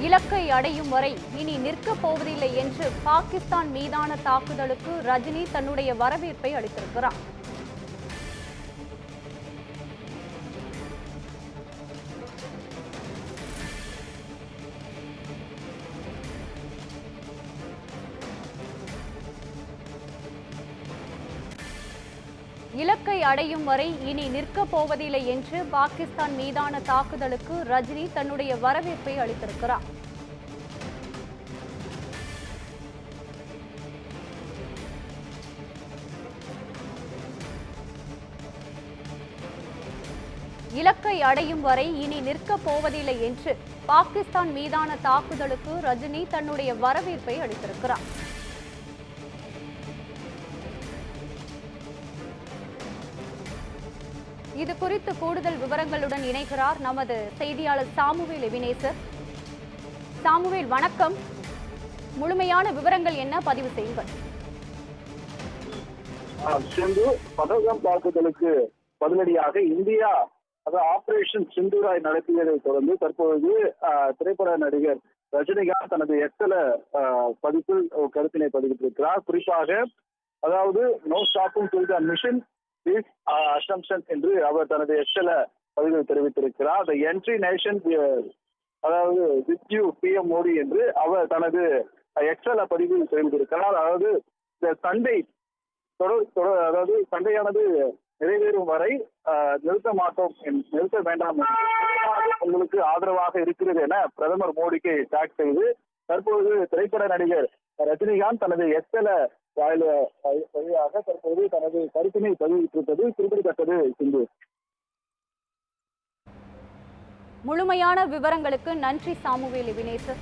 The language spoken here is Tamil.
இலக்கை அடையும் வரை இனி நிற்கப் போவதில்லை என்று பாகிஸ்தான் மீதான தாக்குதலுக்கு ரஜினி தன்னுடைய வரவேற்பை அளித்திருக்கிறார். இலக்கை அடையும் வரை இனி நிற்கப் போவதில்லை என்று பாகிஸ்தான் மீதான தாக்குதலுக்கு ரஜினி தன்னுடைய வரவேற்பை அளித்திருக்கிறார். இலக்கை அடையும் வரை இனி நிற்கப் போவதில்லை என்று பாகிஸ்தான் மீதான தாக்குதலுக்கு ரஜினி தன்னுடைய வரவேற்பை அளித்திருக்கிறார். இது குறித்து கூடுதல் விவரங்களுடன் இணைகிறார் நமது செய்தியாளர் சாமுவேல் எபினேசர். சாமுவேல், வணக்கம். முழுமையான விவரங்கள் என்ன, பதிவு செய்யுங்கள். சிந்து பகல்காம் தாக்குதலுக்கு பதிலடியாக இந்தியா ஆபரேஷன் சிந்தூராய் நடத்தியதை தொடர்ந்து தற்போது திரைப்பட நடிகர் ரஜினிகாந்த் தனது எக்ஸல பதிப்பில் கருத்தினை பதிவிட்டிருக்கிறார். குறிப்பாக no stopping to the mission this assumption என்று அவர் தனது எக்ஸல பதிவில் தெரிவித்திருக்கிறார். The entry nation with you PM Modi என்று அவர் தனது எக்ஸல பதிவில் தெரிவித்திருக்கிறார். சண்டை சண்டையானது நிறைவேறும் வரை நிறுத்த வேண்டாம், உங்களுக்கு ஆதரவாக இருக்கிறது என பிரதமர் மோடிக்கு டாக் செய்து தற்போது திரைப்பட நடிகர் ரஜினிகாந்த் தனது எக்ஸல வழியாக தற்போது தனது கருத்தினை பதிவிட்டிருப்பது குறிப்பிடத்தக்கது. சிந்து, முழுமையான விவரங்களுக்கு நன்றி சாமுவேல் எபினேசர்.